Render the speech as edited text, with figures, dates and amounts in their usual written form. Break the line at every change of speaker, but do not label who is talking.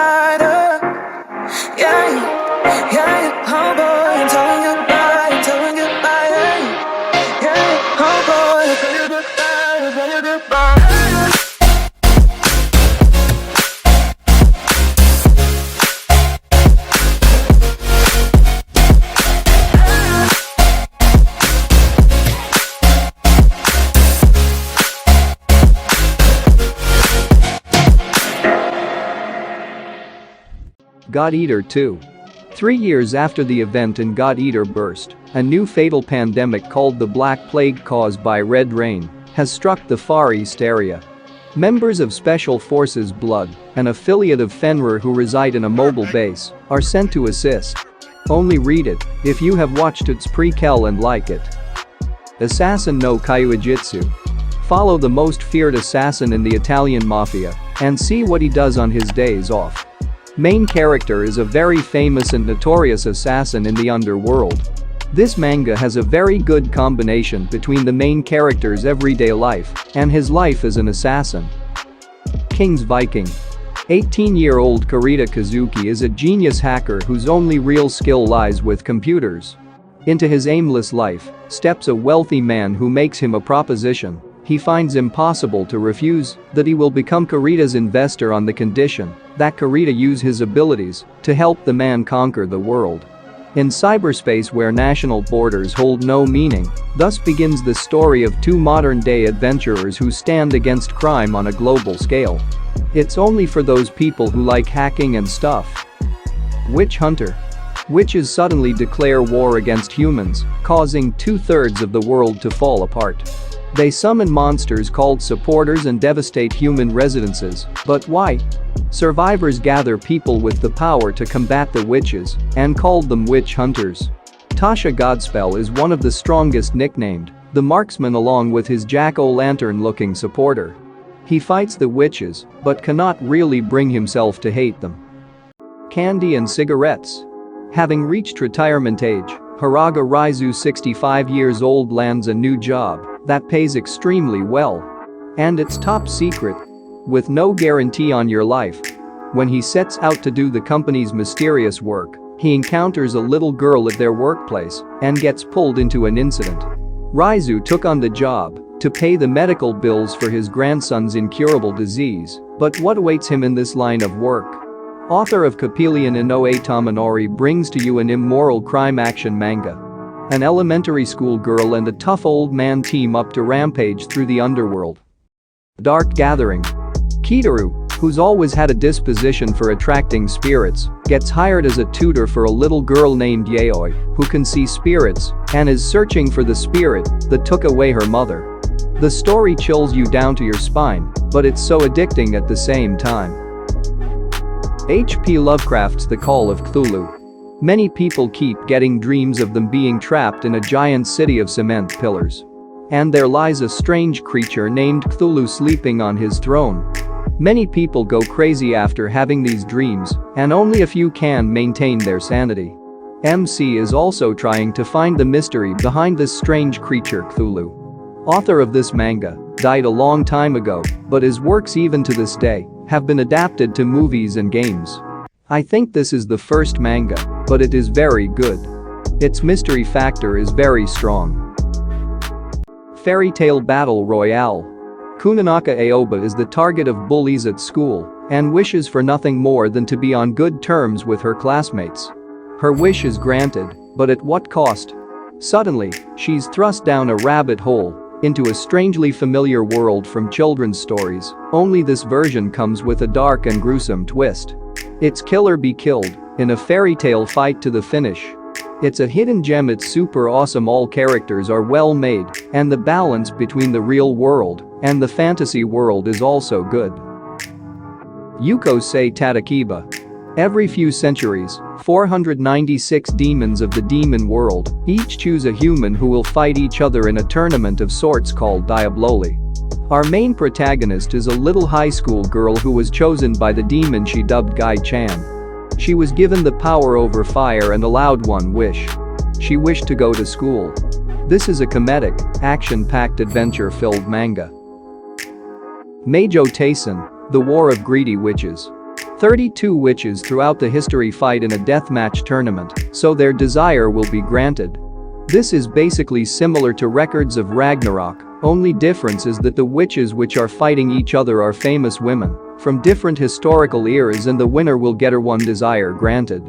rider. Yeah, yeah, homeboy, I'm telling you goodbye, I'm telling you goodbye. Yeah, homeboy, I'm telling you goodbye, I'm telling you goodbye.
God Eater 2. 3 years after the event in God Eater burst, a new fatal pandemic called the Black Plague caused by red rain has struck the Far East area. Members of Special Forces Blood, an affiliate of Fenrir who reside in a mobile base, are sent to assist. Only read it if you have watched its prequel and like it. Assassin no Kyujitsu. Follow the most feared assassin in the Italian mafia and see what he does on his days off. Main character is a very famous and notorious assassin in the underworld. This manga has a very good combination between the main character's everyday life and his life as an assassin. King's Viking. 18-year-old Kurita Kazuki is a genius hacker whose only real skill lies with computers. Into his aimless life steps a wealthy man who makes him a proposition he finds impossible to refuse, that he will become Kurita's investor on the condition that Kurita use his abilities to help the man conquer the world. In cyberspace where national borders hold no meaning, thus begins the story of two modern-day adventurers who stand against crime on a global scale. It's only for those people who like hacking and stuff. Witch Hunter. Witches suddenly declare war against humans, causing 2/3 of the world to fall apart. They summon monsters called supporters and devastate human residences, but why? Survivors gather people with the power to combat the witches and called them witch hunters. Tasha Godspell is one of the strongest nicknamed, the marksman along with his jack-o'-lantern looking supporter. He fights the witches but cannot really bring himself to hate them. Candy and cigarettes. Having reached retirement age, Haraga Raizu 65 years old lands a new job that pays extremely well. And it's top secret, with no guarantee on your life. When he sets out to do the company's mysterious work, he encounters a little girl at their workplace and gets pulled into an incident. Raizu took on the job to pay the medical bills for his grandson's incurable disease, but what awaits him in this line of work? Author of Kapilian Inoue Tamanori brings to you an immoral crime action manga. An elementary school girl and a tough old man team up to rampage through the underworld. Dark Gathering. Kitaru, who's always had a disposition for attracting spirits, gets hired as a tutor for a little girl named Yaoi, who can see spirits and is searching for the spirit that took away her mother. The story chills you down to your spine, but it's so addicting at the same time. H.P. Lovecraft's The Call of Cthulhu. Many people keep getting dreams of them being trapped in a giant city of cement pillars. And there lies a strange creature named Cthulhu sleeping on his throne. Many people go crazy after having these dreams, and only a few can maintain their sanity. MC is also trying to find the mystery behind this strange creature Cthulhu. Author of this manga died a long time ago, but his works even to this day have been adapted to movies and games. I think this is the first manga, but it is very good. Its mystery factor is very strong. Fairy Tale Battle Royale. Kunanaka Aoba is the target of bullies at school and wishes for nothing more than to be on good terms with her classmates. Her wish is granted, but at what cost? Suddenly, she's thrust down a rabbit hole into a strangely familiar world from children's stories, only this version comes with a dark and gruesome twist. It's kill or be killed in a fairy tale fight to the finish. It's a hidden gem, it's super awesome, all characters are well made and the balance between the real world and the fantasy world is also good. Yukosei Tadakiba. Every few centuries, 496 demons of the demon world each choose a human who will fight each other in a tournament of sorts called Diabloli. Our main protagonist is a little high school girl who was chosen by the demon she dubbed Gai-chan. She was given the power over fire and allowed one wish. She wished to go to school. This is a comedic, action-packed adventure-filled manga. Meijo Taisen, The War of Greedy Witches. 32 witches throughout the history fight in a deathmatch tournament, so their desire will be granted. This is basically similar to Records of Ragnarok, only difference is that the witches which are fighting each other are famous women from different historical eras and the winner will get her one desire granted.